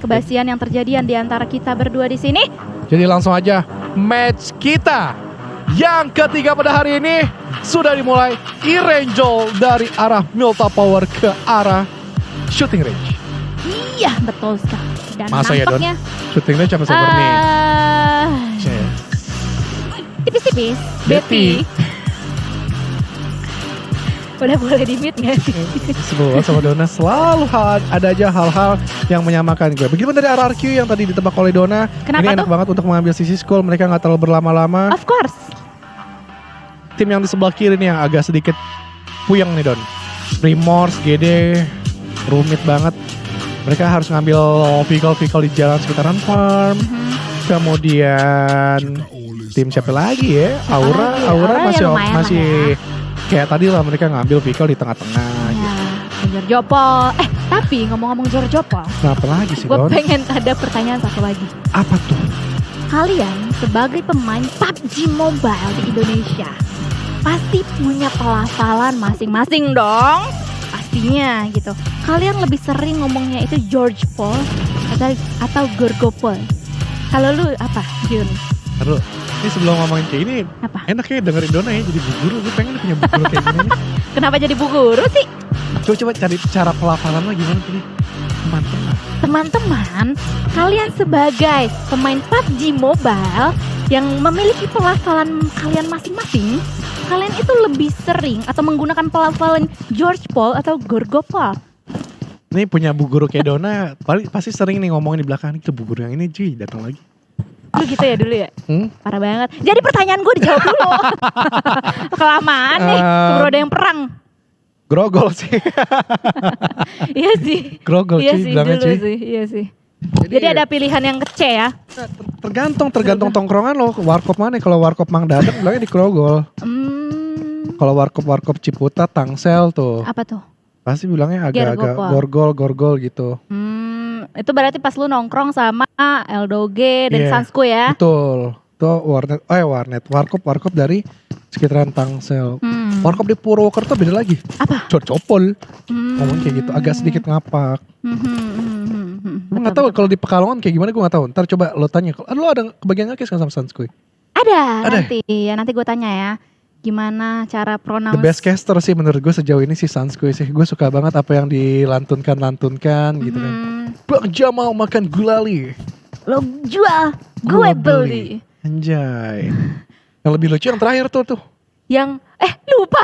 kebasian yang terjadi di antara kita berdua di sini. Jadi langsung aja match kita yang ketiga pada hari ini sudah dimulai. E-Range dari arah Milta Power ke arah shooting range. Iya betul sekali. Dan masa ya Don? nampaknya Shooting range apa server nih? tipis-tipis. Betty. Udah boleh di-mute gak sih? Sebelum sama Dona selalu ada aja hal-hal yang menyamakan gue. Begitu dari RRQ yang tadi ditebak oleh Dona. Kenapa ini enak tuh? banget untuk mengambil sisi school. Mereka gak terlalu berlama-lama. Of course. Tim yang di sebelah kiri nih yang agak sedikit puyeng nih Don. Remorse, GD, rumit banget. Mereka harus ngambil vehicle-vehicle di jalan sekitaran farm. Kemudian tim siapa lagi ya? Aura ya lumayan masih kayak tadi lah, mereka ngambil vehicle di tengah-tengah. Ya, Jorjopol. Tapi ngomong-ngomong Jorjopol, Kenapa lagi sih gue Don? pengen ada pertanyaan satu lagi. Apa tuh? Kalian sebagai pemain PUBG Mobile di Indonesia pasti punya pelafalan masing-masing dong. Pastinya gitu. Kalian lebih sering ngomongnya itu George Paul atau Gorgopol. Kalau lu apa, Jun? Aduh, ini sebelum ngomongin kayak ini, Apa? enak ya dengerin Dona ya jadi bu guru. Gue pengen punya bu guru kayak gini nih. Kenapa jadi bu guru sih? Coba cari cara pelafalan lo gimana sih? Teman-teman. Teman-teman, kalian sebagai pemain PUBG Mobile yang memiliki pelafalan kalian masing-masing, kalian itu lebih sering atau menggunakan pelafalan George Paul atau Gorgopol? Ini punya bu guru kayak Dona, pasti sering nih ngomongin di belakang, itu bu guru yang ini cuy datang lagi. Lu gitu ya dulu ya? Parah banget. Jadi pertanyaan gue dijawab dulu. Kelamaan nih, keburu ada yang perang. Grogol sih. Iya sih. Grogol Iya cuy sih bilangnya dulu cuy. sih. Iya sih. Jadi ada pilihan yang kece ya. Tergantung tongkrongan lo. Warkop mana? Kalau warkop Mang Dadang bilangnya di Grogol. Kalau warkop Ciputat, Tangsel tuh. Apa tuh? Pasti bilangnya agak-agak Gergopol. gorgol gitu. Itu berarti pas lu nongkrong sama Eldoge dan Iya. Sansku ya. Betul. Tuh warnet. Warkop dari sekitaran Tangsel. Warkop di Purwokerto beda lagi. Apa? Corcopol. Ngomong kayak gitu, agak sedikit ngapak. Gue gak tahu kalau di Pekalongan kayak gimana, gue gak tahu. Ntar coba lo tanya. Lo ada kebagian ngakis kan sama Sanskuy? Ada Ada. nanti. Ya nanti gue tanya ya. Gimana cara pronounce? The best caster sih menurut gue sejauh ini sih Sanskuy sih. Gue suka banget apa yang dilantunkan gitu kan. Bang Jamal makan gulali. Lo jual, gue beli. Anjay. Yang lebih lucu yang terakhir tuh. Yang lupa.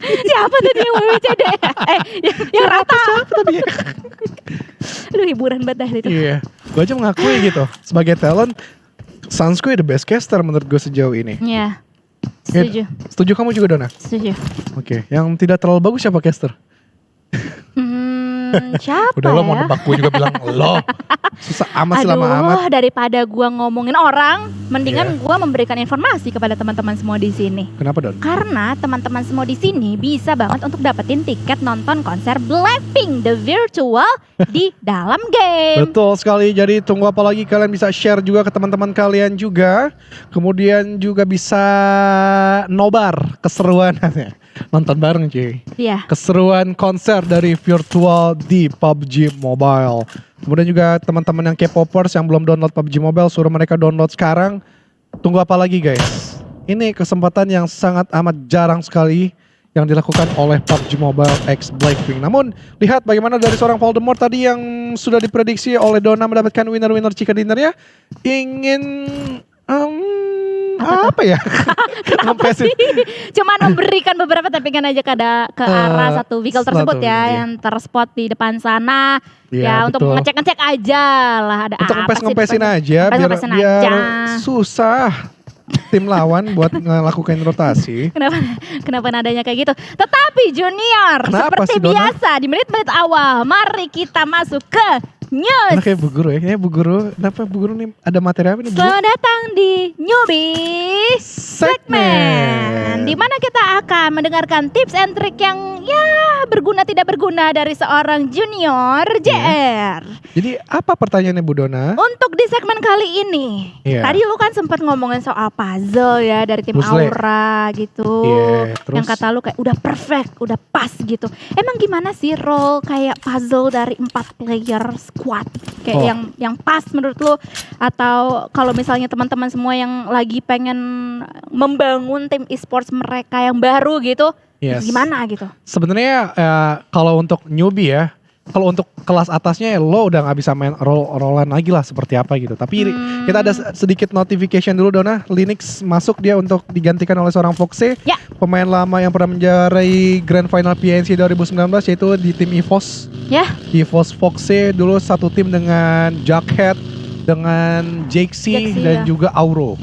Siapa tadi yang WWCD? Yang rata. Siapa tadi ya? Aduh hiburan banget dah itu. Iya. Gue aja mengakui gitu. Sebagai talent, Sanskuy the best caster menurut gue sejauh ini. Iya. Setuju. Setuju kamu juga Dona? Setuju. Oke. Yang tidak terlalu bagus siapa caster? Siapa Udah lo mau ya? nebak, gue juga bilang lo. Susah amat sih, lama amat. Aduh, daripada gua ngomongin orang, mendingan gua memberikan informasi kepada teman-teman semua di sini. Kenapa Don? Karena teman-teman semua di sini bisa banget untuk dapetin tiket nonton konser Blackpink The Virtual di dalam game. Betul sekali, jadi tunggu apa lagi, kalian bisa share juga ke teman-teman kalian juga. Kemudian juga bisa nobar keseruan. Nonton bareng cuy. Iya. Keseruan konser dari virtual di PUBG Mobile. Kemudian juga teman-teman yang K-popers yang belum download PUBG Mobile, suruh mereka download sekarang. Tunggu apa lagi guys? Ini kesempatan yang sangat amat jarang sekali yang dilakukan oleh PUBG Mobile X Blackpink. Namun lihat bagaimana dari seorang Voldemort tadi yang sudah diprediksi oleh Dona mendapatkan winner-winner chicken dinner-nya. Ingin apa ya? Kenapa sih? Cuman memberikan beberapa tappingan aja ke arah satu vehicle tersebut ya, iya. yang terspot di depan sana. Iya, Ya untuk betul. ngecek-ngecek aja lah ada Untuk apa sih ngempes-ngempesin depannya. aja Ngempes-ngempesin biar aja. susah tim lawan buat ngelakuin rotasi. Kenapa nadanya kayak gitu? Tetapi Junior, Kenapa seperti sih, Dona? biasa di menit-menit awal, mari kita masuk ke News. Enak kayak Bu Guru ya. Kayaknya Bu Guru, kenapa Bu Guru nih ada materi apa nih Bu? Selamat datang di Newbie Segmen, di mana kita akan mendengarkan tips and trick yang berguna tidak berguna dari seorang junior JR. Jadi apa pertanyaannya Bu Dona? Untuk di segmen kali ini, Iya. tadi lu kan sempat ngomongin soal puzzle ya dari tim Puzzle. Aura gitu. Iya, terus? Yang kata lu kayak udah perfect, udah pas gitu. Emang gimana sih role kayak puzzle dari 4 player squad? Kayak Oh. yang pas menurut lu? Atau kalau misalnya teman-teman semua yang lagi pengen membangun tim e-sports mereka yang baru gitu, Yes. gimana gitu? Sebenarnya kalau untuk newbie ya, kalau untuk kelas atasnya lo udah nggak bisa main rollan lagi lah seperti apa gitu. Tapi kita ada sedikit notification dulu Dona. Linux masuk dia untuk digantikan oleh seorang Foxe, Ya. pemain lama yang pernah menjuarai Grand Final PNC 2019 yaitu di tim EVOS. Ya, EVOS Foxe dulu satu tim dengan Jughead, dengan Jaxi Jaxi, dan ya. juga Auro.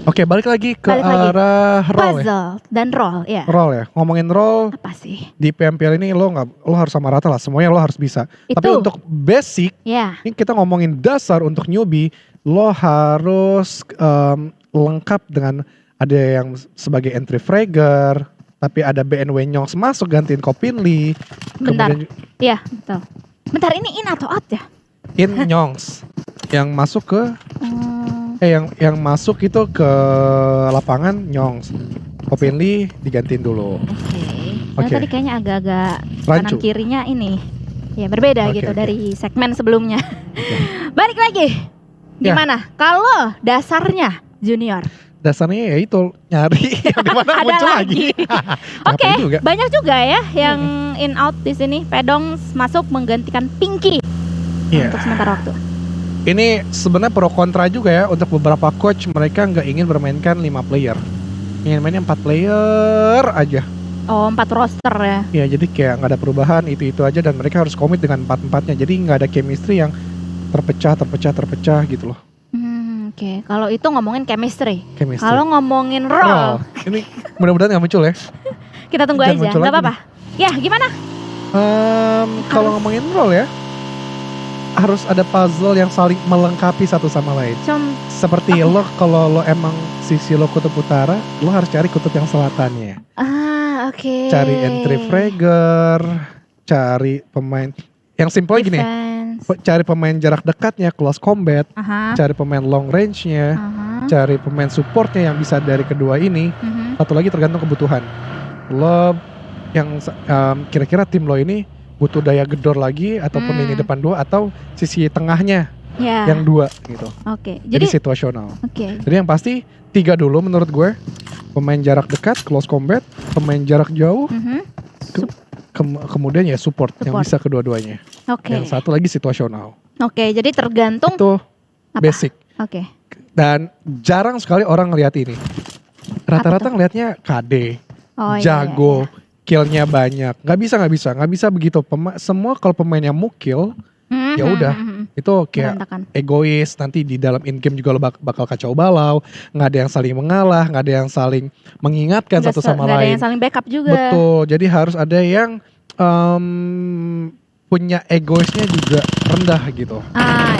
Oke, balik lagi ke Balik lagi. arah role ya. puzzle dan role ya. Role ya. Ngomongin role Apa sih? di PMPL ini lo harus sama rata lah, semuanya lo harus bisa. Itu. Tapi untuk basic, Ya. ini kita ngomongin dasar untuk newbie, lo harus lengkap dengan ada yang sebagai entry fragger, tapi ada BNW Nyongs masuk gantiin Kopinli. Bentar. Kemudian Iya, betul. Bentar, ini in atau out ya? in Nyongs yang masuk ke Hmm, yang masuk itu ke lapangan Nyongs. Kopinli digantiin dulu. Oke. Oke. Tadi kayaknya agak-agak Rancu. kanan kirinya ini ya berbeda Oke, gitu oke. dari segmen sebelumnya. Oke. Balik lagi. Ya. Gimana? Kalau dasarnya junior. Dasarnya ya itu nyari yang dimana Ada muncul lagi. lagi. Oke, Ngapain juga. banyak juga ya yang in out di sini. Pedong masuk menggantikan Pinky Iya. untuk sementara waktu. Ini sebenarnya pro kontra juga ya untuk beberapa coach, mereka nggak ingin bermainkan 5 player. Ingin mainnya 4 player aja. Oh, 4 roster ya. Ya jadi kayak nggak ada perubahan, itu aja, dan mereka harus komit dengan 4-4-nya. Jadi nggak ada chemistry yang terpecah gitu loh. Oke. Kalau itu ngomongin chemistry. Chemistry. Kalau ngomongin role, Ini mudah-mudahan nggak muncul ya. kita tunggu Jangan aja. muncul Nggak lagi apa-apa. Ya, gimana? Kalau ngomongin role ya, harus ada puzzle yang saling melengkapi satu sama lain. Seperti lo, kalau lo emang sisi lo kutub utara, lo harus cari kutub yang selatannya. Oke. Cari entry fragger, cari pemain yang simple gini, Defense. cari pemain jarak dekatnya, close combat, Aha. cari pemain long range-nya, Aha. cari pemain supportnya yang bisa dari kedua ini. Mhm. Satu lagi tergantung kebutuhan. Lo yang kira-kira tim lo ini butuh daya gedor lagi ataupun lini depan 2 atau sisi tengahnya Ya. yang 2 gitu. Oke. Jadi Jadi situasional. oke. Jadi yang pasti 3 dulu menurut gue. Pemain jarak dekat, close combat, pemain jarak jauh, Mhm. kemudian ya support yang Support. bisa kedua-duanya. Oke. Yang satu lagi situasional. Oke, jadi tergantung Itu apa? basic. Oke. Dan jarang sekali orang ngeliat ini. Rata-rata ngelihatnya KD, Oh, iya, jago, iya. killnya banyak. Nggak bisa begitu. Semua kalau pemainnya mukil, Mhm, ya udah. mhm. itu kayak Berantakan. egois. Nanti di dalam in game juga lo bakal kacau balau. Nggak ada yang saling mengalah, nggak ada yang saling mengingatkan Nggak satu sama nggak ada lain. yang saling backup juga. Betul. Jadi harus ada yang punya egoisnya juga rendah gitu.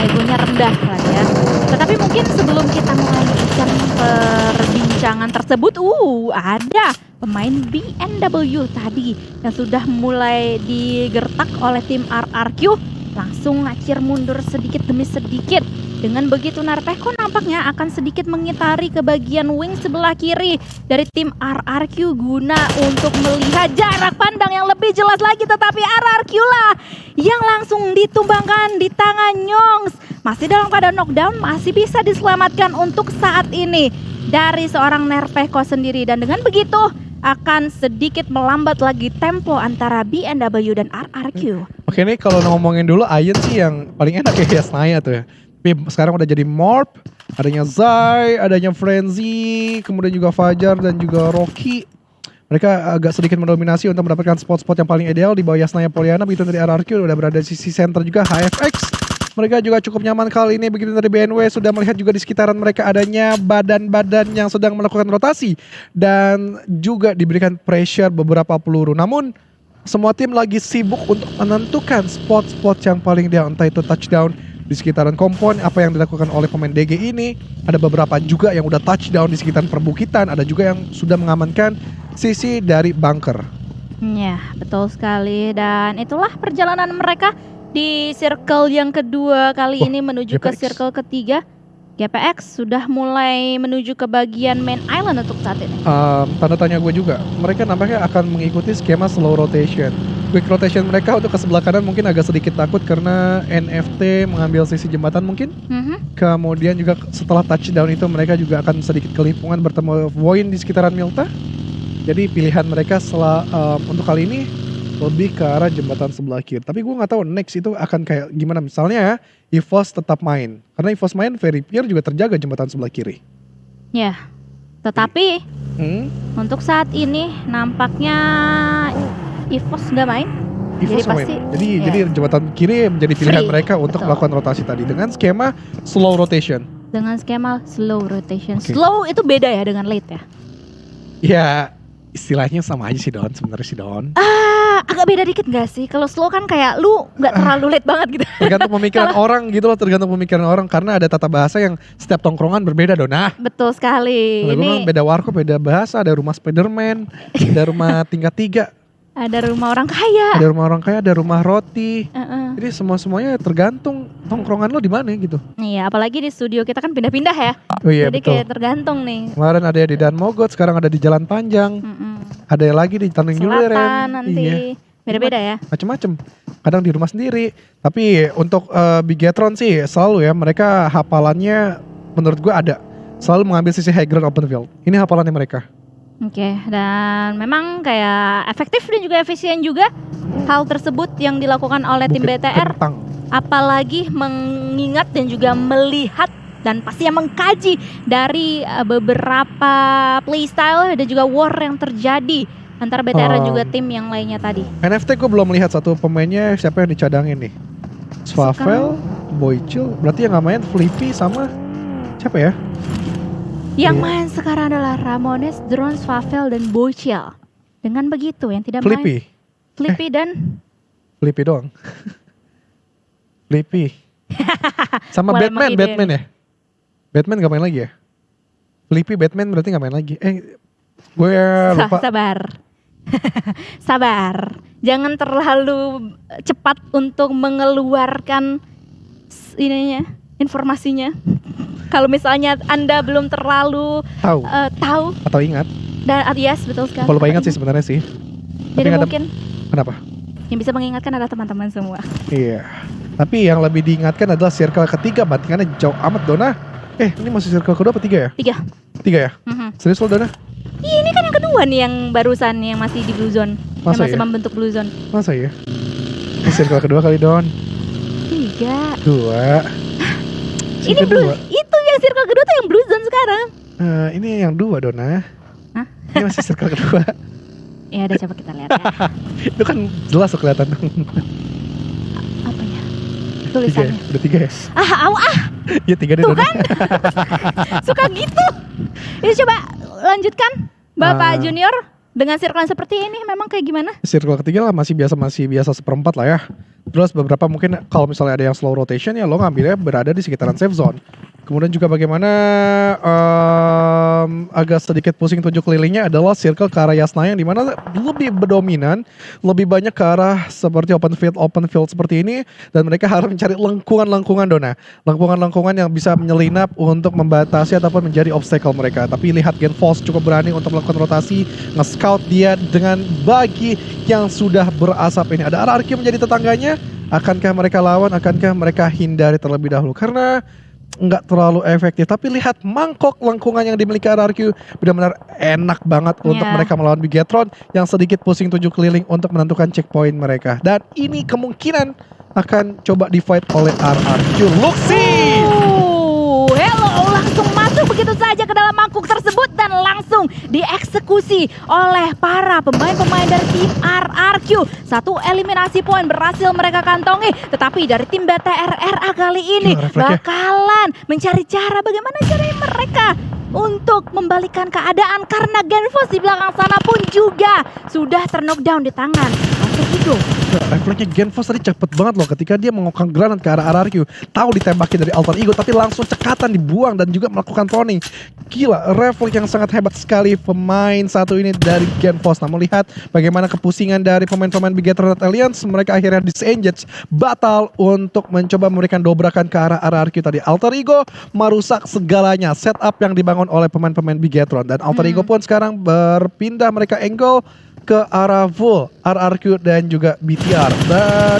Egonya rendah lah ya. Tetapi mungkin sebelum kita melanjutkan perbincangan tersebut, ada pemain BNW tadi yang sudah mulai digertak oleh tim RRQ, langsung ngacir mundur sedikit demi sedikit. Dengan begitu Narpeko nampaknya akan sedikit mengitari ke bagian wing sebelah kiri dari tim RRQ guna untuk melihat jarak pandang yang lebih jelas lagi, tetapi RRQ lah yang langsung ditumbangkan di tangan Nyongs. Masih dalam keadaan knockdown, masih bisa diselamatkan untuk saat ini dari seorang Nerpeko sendiri, dan dengan begitu akan sedikit melambat lagi tempo antara BNW dan RRQ. Oke, nih kalau ngomongin dulu Ayen sih yang paling enak ya Yasnaya tuh ya. Tapi sekarang udah jadi Morp, adanya Zai, adanya Frenzy, kemudian juga Fajar dan juga Rocky. Mereka agak sedikit mendominasi untuk mendapatkan spot-spot yang paling ideal di bawah Yasnaya Poliana. Begitu dari RRQ udah berada di sisi center juga HFX. Mereka juga cukup nyaman kali ini. Begitu dari BNW sudah melihat juga di sekitaran mereka adanya badan-badan yang sedang melakukan rotasi. Dan juga diberikan pressure beberapa peluru. Namun Semua tim lagi sibuk untuk menentukan spot-spot yang paling ideal, entah itu touchdown di sekitaran kompon. Apa yang dilakukan oleh pemain DG ini, ada beberapa juga yang udah touchdown di sekitaran perbukitan, ada juga yang sudah mengamankan sisi dari bunker. Ya, betul sekali. Dan itulah perjalanan mereka di circle yang kedua kali ini menuju ke GPX. circle ketiga. GPX sudah mulai menuju ke bagian main island untuk saat ini. Tanda tanya gue juga, mereka nampaknya akan mengikuti skema slow rotation. Quick rotation mereka untuk ke sebelah kanan mungkin agak sedikit takut karena NFT mengambil sisi jembatan mungkin. Kemudian juga setelah touchdown itu mereka juga akan sedikit kelimpungan bertemu Voin di sekitaran Milta. Jadi pilihan mereka untuk kali ini lebih ke arah jembatan sebelah kiri. Tapi gue nggak tahu next itu akan kayak gimana. Misalnya EVOS tetap main, karena EVOS main Very Pure juga terjaga jembatan sebelah kiri. Ya, tetapi untuk saat ini nampaknya EVOS nggak main. EVOS main. pasti Jadi jembatan kiri menjadi pilihan Free, mereka untuk betul. melakukan rotasi tadi dengan skema slow rotation. Dengan skema slow rotation. Oke. Slow itu beda ya dengan late ya? Ya istilahnya sama aja sih Don, sebenarnya sih Don. Agak beda dikit gak sih? Kalau slow kan kayak lu nggak terlalu late banget gitu. Tergantung pemikiran orang gitu loh, tergantung pemikiran orang karena ada tata bahasa yang setiap tongkrongan berbeda Don. Nah, Betul sekali. kalau gue bilang Ini beda warkop, beda bahasa, ada rumah Spiderman, ada rumah tingkat 3, ada rumah orang kaya. ada rumah orang kaya, ada rumah roti. Heeh. Jadi semuanya tergantung tongkrongan lo di mana gitu. Iya, apalagi di studio kita kan pindah-pindah ya. Oh iya Jadi betul. kayak tergantung nih. Kemarin ada di Dan Mogot, sekarang ada di Jalan Panjang, ada yang lagi di Tanjung Selatan Juliren. nanti. Iya, Beda-beda ya. macem-macem. Kadang di rumah sendiri. Tapi untuk Bigetron sih selalu ya mereka hafalannya menurut gue ada. Selalu mengambil sisi high ground open field. Ini hafalannya mereka. Oke, dan memang kayak efektif dan juga efisien juga hal tersebut yang dilakukan oleh tim Bukit BTR. Kentang. Apalagi mengingat dan juga melihat dan pastinya mengkaji dari beberapa playstyle dan juga war yang terjadi antara BTR dan juga tim yang lainnya tadi. NFT gue belum melihat satu pemainnya siapa yang dicadangin nih. Swavel, Boychil, berarti yang gak main Flippy sama siapa ya? Yang Iya. main sekarang adalah Ramones, Drone, Swavel, dan Boychil. Dengan begitu yang tidak main Flippy, Flippy dan Flippy doang. Flippy. Sama Mulai Batman, mengide. Batman ya? Batman gak main lagi ya? Flippy Batman berarti gak main lagi. Gue lupa. Sabar. Sabar. Jangan terlalu cepat untuk mengeluarkan informasinya. Kalau misalnya Anda belum terlalu Tahu tahu atau ingat? dan yes betul sekali. Kalau lupa ingat sih sebenarnya sih. Jadi nggak ada- mungkin Kenapa? yang bisa mengingatkan adalah teman-teman semua. Iya. Tapi yang lebih diingatkan adalah circle ketiga, bantingannya jauh amat Dona. Ini masih circle kedua apa 3 ya? 3. 3 ya? Serius lo Dona? Ini kan yang kedua nih yang barusan yang masih di blue zone. Masa yang masih ya? membentuk blue zone. Masa ya? Ini circle kedua kali Don. 3. 2. Ini blue. Itu yang circle kedua tuh yang blue zone sekarang. Ini yang 2 Dona. Hah? Ini masih circle kedua. Ya udah coba kita lihat ya. Itu kan jelas tuh kelihatan dong. Apanya? 3 ya? Tulisannya. Udah 3 ya? Iya 3 deh Tuh Dona. kan? Suka gitu. Ini coba lanjutkan Bapak Junior dengan circle seperti ini memang kayak gimana? Circle ketiga lah masih biasa seperempat lah ya. Terus beberapa mungkin kalau misalnya ada yang slow rotation ya lo ngambilnya berada di sekitaran safe zone. Kemudian juga bagaimana agak sedikit pusing tujuh kelilingnya adalah circle ke arah Yasna yang dimana lebih berdominan, lebih banyak ke arah seperti open field seperti ini, dan mereka harus mencari lengkungan Dona, lengkungan yang bisa menyelinap untuk membatasi ataupun menjadi obstacle mereka. Tapi lihat Genfos cukup berani untuk melakukan rotasi, nge-scout dia dengan bagi yang sudah berasap ini. Ada RRQ menjadi tetangganya. Akankah mereka lawan? Akankah mereka hindari terlebih dahulu? Karena nggak terlalu efektif. Tapi lihat mangkok lengkungan yang dimiliki RRQ benar-benar enak banget untuk mereka melawan Bigetron yang sedikit pusing tujuh keliling untuk menentukan checkpoint mereka. Dan ini kemungkinan akan coba di-fight oleh RRQ. Luxi! Hello, langsung masuk begitu saja ke dalam mangkuk tersebut dan langsung dieksekusi oleh para pemain-pemain dari tim RRQ. Satu eliminasi poin berhasil mereka kantongi, tetapi dari tim BTR RA kali ini bakalan mencari cara bagaimana caranya mereka untuk membalikan keadaan karena Genfos di belakang sana pun juga sudah terknockdown di tangan Alter Ego. Refleksnya Genfos tadi cepet banget loh ketika dia mengokang granat ke arah RRQ. Tahu ditembakin dari Alter Ego tapi langsung cekatan dibuang dan juga melakukan proning. Gila, refleks yang sangat hebat sekali pemain satu ini dari Genfos. Namun lihat bagaimana kepusingan dari pemain-pemain Bigetron Alliance. Mereka akhirnya disengage, batal untuk mencoba memberikan dobrakan ke arah RRQ tadi. Alter Ego merusak segalanya, setup yang dibangun oleh pemain-pemain Bigetron. Dan Alter Ego pun sekarang berpindah mereka angle ke arah full RRQ dan juga BTR.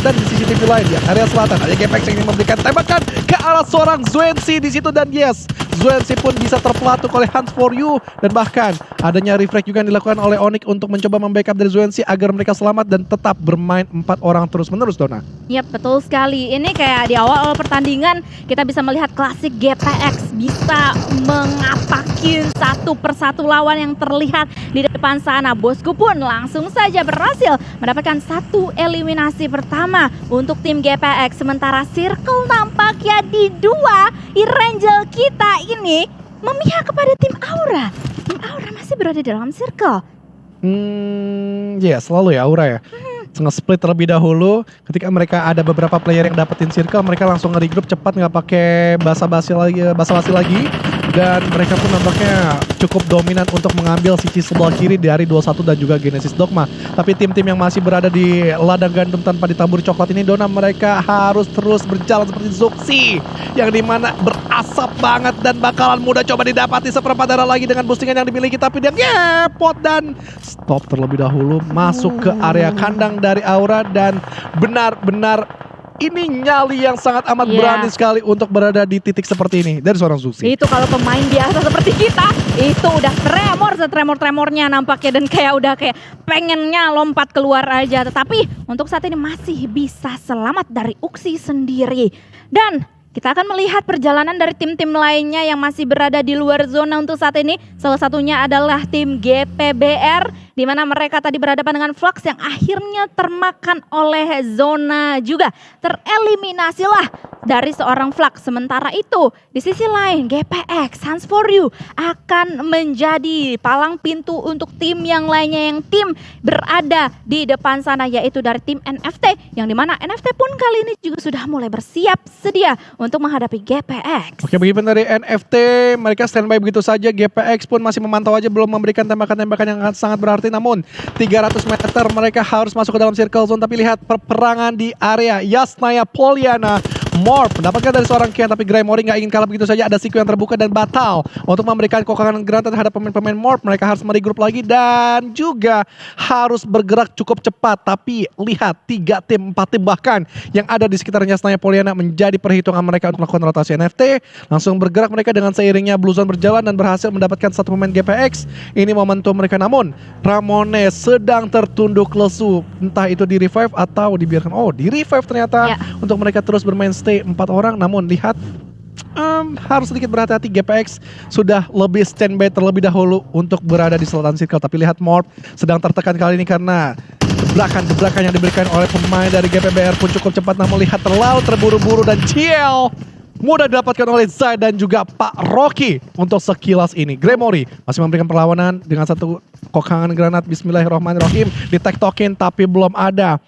Dan di CCTV lain di area selatan ada GPX yang ingin memberikan tembakan ke arah seorang Zuensi di situ, dan yes, Zuensi pun bisa terpelatuk oleh Hunt for You, dan bahkan adanya refrag juga yang dilakukan oleh Onyx untuk mencoba membackup dari Zuensi agar mereka selamat dan tetap bermain 4 orang terus-menerus, Dona. Yap, betul sekali. Ini kayak di awal pertandingan kita bisa melihat klasik GPX bisa mengapakin satu persatu lawan yang terlihat di depan sana. Bosku pun langsung saja berhasil mendapatkan satu eliminasi pertama untuk tim GPX. Sementara Circle nampaknya di dua. Irangel kita ini memihak kepada tim Aura. Tim Aura masih berada dalam Circle. Ya selalu ya Aura ya. Nge-split terlebih dahulu. Ketika mereka ada beberapa player yang dapetin circle, mereka langsung nge-regroup cepat, nggak pakai basa-basi lagi. Dan mereka pun nampaknya cukup dominan untuk mengambil sisi sebelah kiri dari 21 dan juga Genesis Dogma. Tapi tim-tim yang masih berada di ladang gandum tanpa ditaburi coklat ini, Dona, mereka harus terus berjalan seperti Zuxi, yang dimana berasap banget dan bakalan mudah coba didapati seperempat darah lagi dengan boostingan yang dimiliki. Tapi dia ngepot dan stop terlebih dahulu, masuk ke area kandang dari Aura, dan benar-benar ini nyali yang sangat amat berani sekali untuk berada di titik seperti ini dari seorang Zuxi. Itu kalau pemain biasa seperti kita, itu udah tremor-tremornya nampaknya, dan kayak udah kayak pengennya lompat keluar aja. Tetapi untuk saat ini masih bisa selamat dari Uxi sendiri. Dan kita akan melihat perjalanan dari tim-tim lainnya yang masih berada di luar zona untuk saat ini. Salah satunya adalah tim GPBR, di mana mereka tadi berhadapan dengan Flux yang akhirnya termakan oleh zona juga. Tereliminasilah dari seorang Flux. Sementara itu di sisi lain GPX, Hunt for You akan menjadi palang pintu untuk tim yang lainnya, yang tim berada di depan sana, yaitu dari tim NFT. Yang dimana NFT pun kali ini juga sudah mulai bersiap sedia untuk menghadapi GPX. Oke, bagi dari NFT, mereka standby begitu saja. GPX pun masih memantau aja, belum memberikan tembakan-tembakan yang sangat berarti. Namun 300 meter mereka harus masuk ke dalam circle zone. Tapi lihat perperangan di area Yasnaya Poliana. Morph mendapatkan dari seorang Kian, tapi Gremory nggak ingin kalah begitu saja. Ada Siku yang terbuka dan batal untuk memberikan kokangan granat terhadap pemain-pemain Morph. Mereka harus meregroup lagi dan juga harus bergerak cukup cepat. Tapi lihat 3 tim, 4 tim bahkan yang ada di sekitarnya Yasnaya Poliana menjadi perhitungan mereka untuk melakukan rotasi NFT. Langsung bergerak mereka dengan seiringnya Blue Zone berjalan dan berhasil mendapatkan satu pemain GPX. Ini momentum mereka, namun Ramones sedang tertunduk lesu. Entah itu di revive atau dibiarkan. Oh, di revive ternyata untuk mereka terus bermain stay 4 orang. Namun lihat harus sedikit berhati-hati, GPX sudah lebih standby terlebih dahulu untuk berada di selatan circle. Tapi lihat Morph sedang tertekan kali ini karena gebrakan yang diberikan oleh pemain dari GPBR pun cukup cepat. Namun lihat terlalu terburu-buru dan CL mudah didapatkan oleh Zai dan juga Pak Rocky untuk sekilas ini. Gremory masih memberikan perlawanan dengan satu kokangan granat. Bismillahirrahmanirrahim, ditektokin tapi belum ada.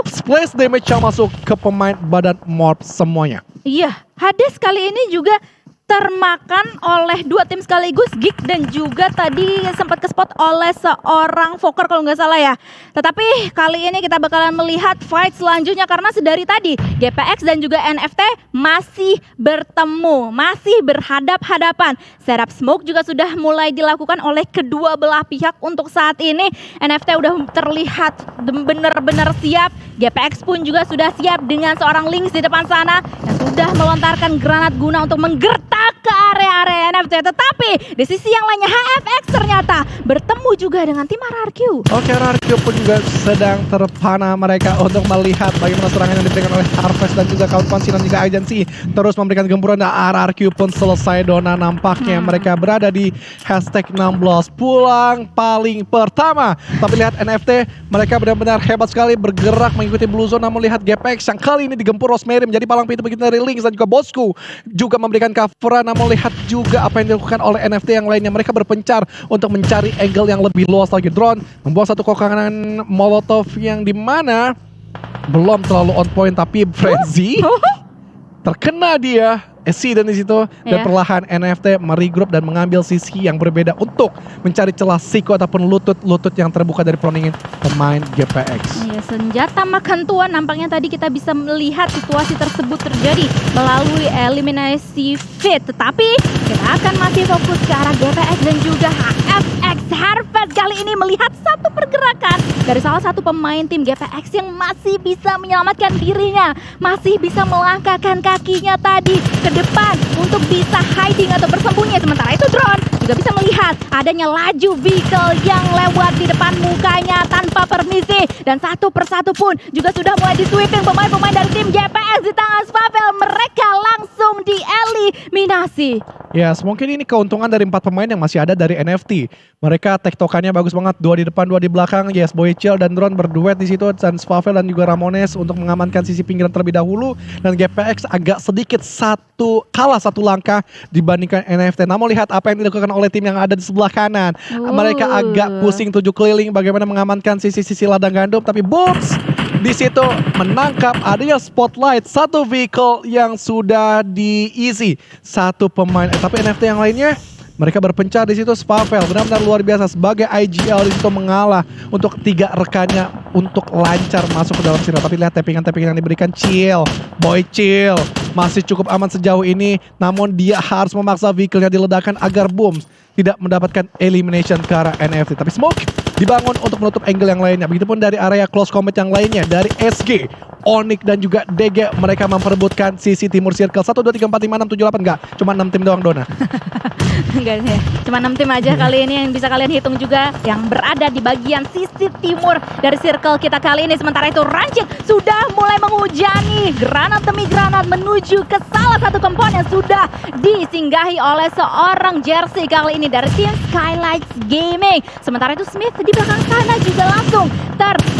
Splash damage yang masuk ke pemain badan Morph semuanya. Iya, Hades kali ini juga termakan oleh 2 tim sekaligus, Geek dan juga tadi sempat ke-spot oleh seorang Fokker kalau nggak salah ya. Tetapi kali ini kita bakalan melihat fight selanjutnya karena sedari tadi GPX dan juga NFT masih bertemu, masih berhadap-hadapan. Setup smoke juga sudah mulai dilakukan oleh kedua belah pihak untuk saat ini. NFT udah terlihat benar-benar siap. GPX pun juga sudah siap dengan seorang Lynx di depan sana yang sudah melontarkan granat guna untuk menggertak ke area-area NFT. Tetapi di sisi yang lainnya HFX ternyata bertemu juga dengan tim RRQ. Oke, RRQ pun juga sedang terpana mereka untuk melihat bagaimana serangan yang diberikan oleh Harvest dan juga kawan Sinan juga agensi terus memberikan gemburan. Dan RRQ pun selesai, Dona. Nampaknya mereka berada di hashtag 16 pulang paling pertama. Tapi lihat NFT, mereka benar-benar hebat sekali bergerak mengikuti Blue Zone. Namun lihat GPX yang kali ini digempur Rosemary menjadi palang pintu begitu dari Lynx dan juga Bosku juga memberikan coveran. namun lihat juga apa yang dilakukan oleh NFT yang lainnya. Mereka berpencar untuk mencari angle yang lebih luas lagi. Drone membuang satu kokangan molotov yang dimana belum terlalu on point, tapi Frenzy terkena dia accident di situ dan perlahan NFT meregroup dan mengambil sisi yang berbeda untuk mencari celah siku ataupun lutut yang terbuka dari perundingan pemain GPX. Ya, senjata makan tuan nampaknya tadi kita bisa melihat situasi tersebut terjadi melalui eliminasi fit, tetapi kita akan masih fokus ke arah GPX dan juga HFX. Harvest kali ini melihat satu pergerakan dari salah satu pemain tim GPX yang masih bisa menyelamatkan dirinya, masih bisa melangkahkan kakinya tadi ke depan untuk bisa hiding atau bersembunyi. Sementara itu drone juga bisa melihat adanya laju vehicle yang lewat di depan mukanya tanpa permisi, dan satu persatu pun juga sudah mulai di-sweeping pemain-pemain dari tim GPX di tangan Spavel. Mereka langsung dieliminasi. Yes, mungkin ini keuntungan dari 4 pemain yang masih ada dari NFT. Mereka tektokannya bagus banget, 2 di depan, 2 di belakang. Yes, Boychill dan Drone berduet di situ, dan Spavel dan juga Ramones untuk mengamankan sisi pinggiran terlebih dahulu. Dan GPX agak sedikit kalah satu langkah dibandingkan NFT. Namun lihat apa yang dilakukan oleh tim yang ada di sebelah kanan. Mereka agak pusing 7 keliling bagaimana mengamankan sisi-sisi ladang gandum, tapi Booms di situ menangkap adanya spotlight satu vehicle yang sudah diisi satu pemain. Tapi NFT yang lainnya mereka berpencar di situ. Spavel benar-benar luar biasa sebagai IGL di situ mengalah untuk 3 rekannya untuk lancar masuk ke dalam circle. Tapi lihat tappingan-tappingan yang diberikan Boychill masih cukup aman sejauh ini, namun dia harus memaksa vehicle-nya diledakkan agar Booms tidak mendapatkan elimination ke arah NFT. Tapi Smoke dibangun untuk menutup angle yang lainnya. Begitupun dari area close combat yang lainnya dari SG, Onyx dan juga DG. Mereka memperebutkan sisi timur circle. 1, 2, 3, 4, 5, 6, 7, 8. Enggak, cuma 6 tim doang, Dona. Enggak sih, cuma 6 tim aja kali ini yang bisa kalian hitung juga yang berada di bagian sisi timur dari circle kita kali ini. Sementara itu Rancid sudah mulai menghujani granat demi granat menuju ke salah satu komponen yang sudah disinggahi oleh seorang jersey kali ini dari tim Skylights Gaming. Sementara itu Smith di belakang sana juga langsung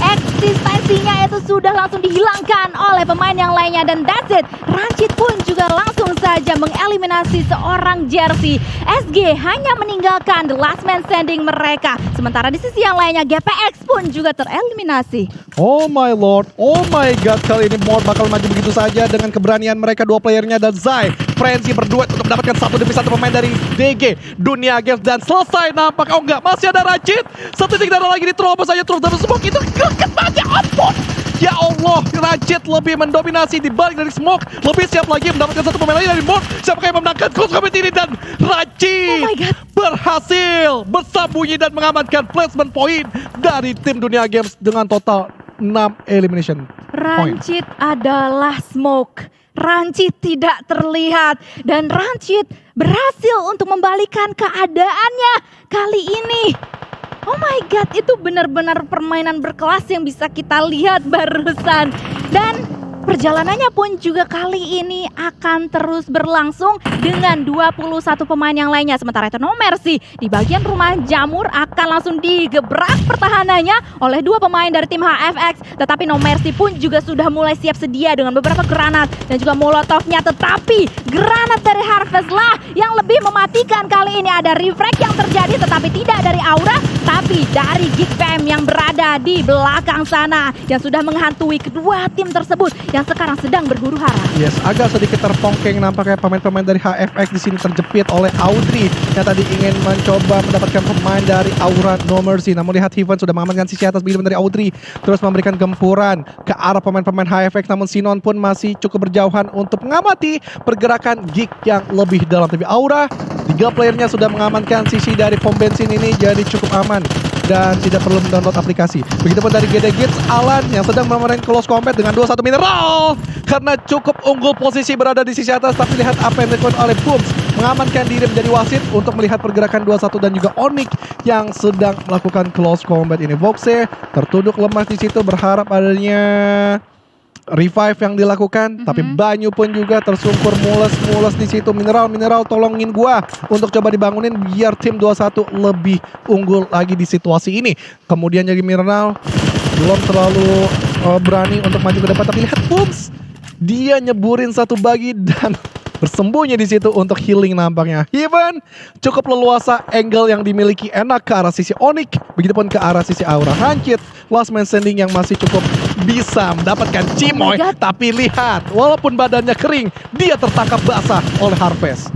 eksistensinya itu sudah langsung dihilangkan oleh pemain yang lainnya, dan that's it. Rancid pun juga langsung saja mengeliminasi seorang jersey. SG hanya meninggalkan the last man standing mereka. Sementara di sisi yang lainnya GPX pun juga tereliminasi. Oh my lord, oh my god, kali ini Mord bakal maju begitu saja dengan keberanian mereka 2 playernya dan Zai. Frenzy berduet untuk mendapatkan 1 demi 1 pemain dari DG Dunia Games, dan selesai nampak. Oh enggak, masih ada Rancid. 1 titik darah lagi diterobos saja terus dari Smoke. Itu greget banget, ampun. Ya Allah, Rancid lebih mendominasi dibalik dari Smoke. Lebih siap lagi mendapatkan 1 pemain lagi dari Mord. Siapakah yang memenangkan close combat ini, dan Rancid berhasil bersembunyi dan mengamankan placement point dari tim Dunia Games dengan total 6 elimination point. Rancid adalah Smoke. Rancid tidak terlihat dan Rancid berhasil untuk membalikan keadaannya kali ini. Oh my god, itu benar-benar permainan berkelas yang bisa kita lihat barusan. Dan perjalanannya pun juga kali ini akan terus berlangsung dengan 21 pemain yang lainnya. Sementara itu No Mercy di bagian rumah jamur akan langsung digebrak pertahanannya oleh 2 pemain dari tim HFX. Tetapi No Mercy pun juga sudah mulai siap sedia dengan beberapa granat dan juga molotovnya. Tetapi granat dari Harvest lah yang lebih mematikan kali ini. Ada refract yang terjadi, tetapi tidak dari Aura, tapi dari Geek Fam yang berada di belakang sana yang sudah menghantui kedua tim tersebut yang sekarang sedang berburu hara. Yes, agak sedikit terpongkeng nampaknya pemain-pemain dari HFX di sini terjepit oleh Audrey yang tadi ingin mencoba mendapatkan pemain dari Aura No Mercy. Namun lihat Heaven sudah mengamankan sisi atas begitu dari Audrey, terus memberikan gempuran ke arah pemain-pemain HFX. Namun Sinon pun masih cukup berjauhan untuk mengamati pergerakan Geek yang lebih dalam. Tapi Aura, 3 playernya sudah mengamankan sisi dari pom bensin ini, jadi cukup aman dan tidak perlu mendownload aplikasi. Begitupun dari GD Gits, Alan yang sedang memainkan close combat dengan 21 mineral karena cukup unggul posisi berada di sisi atas. Tapi lihat apa yang dilakukan oleh Booms, mengamankan diri menjadi wasit untuk melihat pergerakan 21 dan juga Onyx yang sedang melakukan close combat ini. Voxe tertunduk lemas di situ berharap adanya revive yang dilakukan, tapi Banyu pun juga tersungkur mules di situ. Mineral tolongin gua untuk coba dibangunin biar tim 21 lebih unggul lagi di situasi ini. Kemudian jadi Mineral belum terlalu berani untuk maju ke depan, tapi lihat Booms, dia nyeburin 1 bagi dan bersembunyi di situ untuk healing nampaknya. Heaven cukup leluasa, angle yang dimiliki enak ke arah sisi Onyx, begitupun ke arah sisi Aura. Rancid, last man standing yang masih cukup bisa mendapatkan Cimoy, tapi lihat, walaupun badannya kering, dia tertangkap basah oleh Harvest.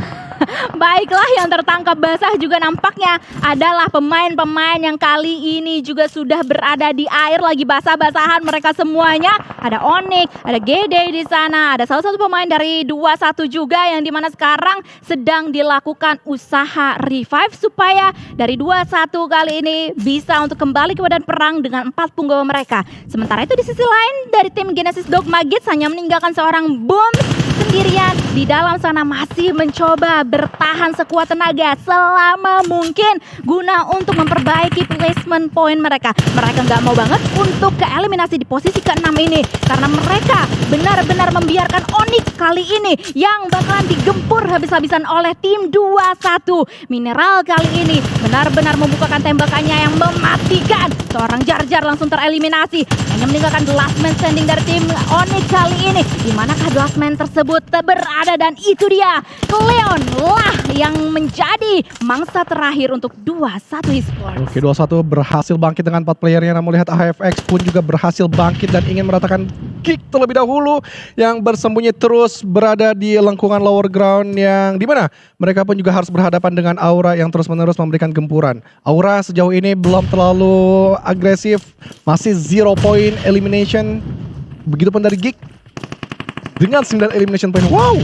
Baiklah, yang tertangkap basah juga nampaknya adalah pemain-pemain yang kali ini juga sudah berada di air, lagi basah-basahan mereka semuanya. Ada Onyx, ada Gede di sana, ada salah satu pemain dari 21 juga yang dimana sekarang sedang dilakukan usaha revive supaya dari 21 kali ini bisa untuk kembali ke medan perang dengan 4 punggawa mereka. Sementara itu di sisi lain dari tim Genesis Dogma Giants hanya meninggalkan seorang Boom sendirian di dalam sana, masih mencoba bertahan sekuat tenaga selama mungkin guna untuk memperbaiki placement point mereka. Mereka nggak mau banget untuk keeliminasi di posisi ke-6 ini karena mereka benar-benar membiarkan Onyx kali ini yang bakalan digempur habis-habisan oleh tim 21. Mineral kali ini benar-benar membukakan tembakannya yang mematikan. Seorang Jar-Jar langsung tereliminasi, hanya meninggalkan the last man standing dari tim Onyx kali ini. Dimanakah the last man tersebut berada, dan itu dia Cleon lah yang menjadi mangsa terakhir untuk 21 Esports. Oke, 21 berhasil bangkit dengan 4 playernya, namun lihat AFX pun juga berhasil bangkit dan ingin meratakan kick terlebih dahulu yang bersembunyi terus berada di lengkungan lower ground yang dimana mereka pun juga harus berhadapan dengan Aura yang terus-menerus memberikan gempuran. Aura sejauh ini belum terlalu agresif, masih 0 point elimination, begitupun dari Geek dengan 9 elimination point. Wow,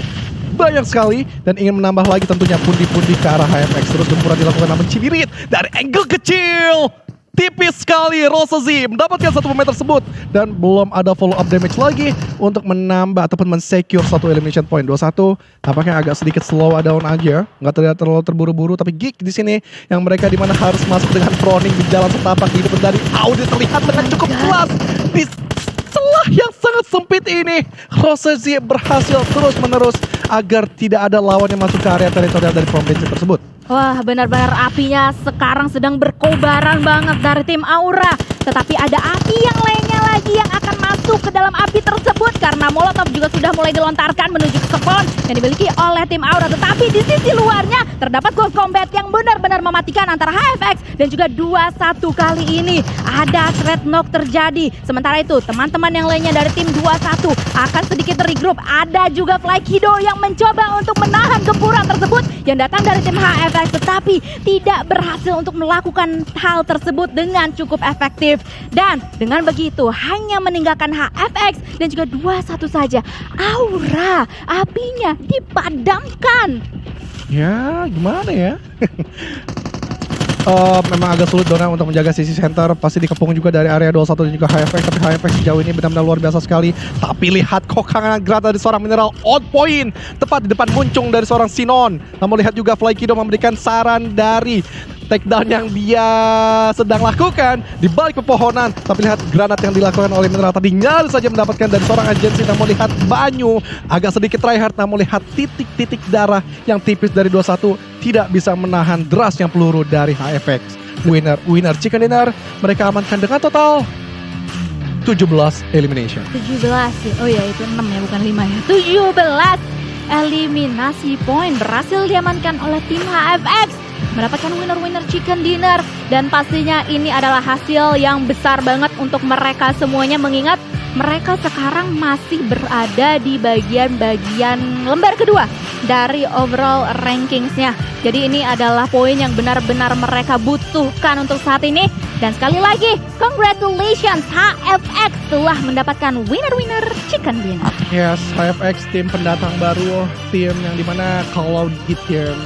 banyak sekali, dan ingin menambah lagi tentunya pundi-pundi ke arah HFX. Terus gempuran dilakukan namun Cibirit dari angle kecil. Tipis sekali Rosa Z mendapatkan satu pemain tersebut dan belum ada follow up damage lagi untuk menambah ataupun men-secure satu elimination point. 21 tampaknya agak sedikit slow down aja, nggak terlihat terlalu terburu-buru, tapi Geek di sini yang mereka dimana harus masuk dengan proning di jalan setapak hidup dari Audi terlihat dengan cukup jelas di celah yang sangat sempit ini. Rosa Z berhasil terus-menerus agar tidak ada lawan yang masuk ke area teritorial dari provinsi tersebut. Wah, benar-benar apinya sekarang sedang berkobaran banget dari tim Aura. Tetapi ada api yang lainnya lagi yang akan masuk ke dalam api tersebut karena Molotov juga sudah mulai dilontarkan menuju ke spawn yang dimiliki oleh tim Aura. Tetapi di sisi luarnya terdapat close combat yang benar-benar mematikan antara HFX dan juga 21 kali ini. Ada threat knock terjadi. Sementara itu teman-teman yang lainnya dari tim 21 akan sedikit regroup. Ada juga Fly Kido yang mencoba untuk menahan gempuran tersebut yang datang dari tim HFX, tetapi tidak berhasil untuk melakukan hal tersebut dengan cukup efektif. Dan dengan begitu hanya meninggalkan HFX dan juga 21 saja. Aura, apinya dipadamkan. Ya, gimana ya? Memang agak sulit Dona untuk menjaga sisi center. Pasti dikepung juga dari area 21 dan juga HFX. Tapi HFX sejauh ini benar-benar luar biasa sekali. Tapi lihat kokangan Grata dari seorang Mineral on point, tepat di depan muncung dari seorang Sinon. Namun lihat juga Fly Kido memberikan saran dari takedown yang dia sedang lakukan di balik pepohonan. Tapi lihat granat yang dilakukan oleh Mineral tadi nyaris saja mendapatkan dari seorang agensi. Namun lihat Banyu agak sedikit tryhard, namun lihat titik-titik darah yang tipis dari 21 tidak bisa menahan derasnya peluru dari HFX. Winner Chicken Dinner mereka amankan dengan total 17 elimination. 17 ya. Oh ya, itu 6 ya, bukan 5 ya. 17 eliminasi point berhasil diamankan oleh tim HFX, mendapatkan winner Chicken Dinner. Dan pastinya ini adalah hasil yang besar banget untuk mereka semuanya, mengingat mereka sekarang masih berada di bagian-bagian lembar kedua dari overall rankingsnya. Jadi ini adalah poin yang benar-benar mereka butuhkan untuk saat ini. Dan sekali lagi, congratulations HFX telah mendapatkan winner Chicken Dinner. Yes, HFX tim pendatang baru, tim yang dimana kalau di tim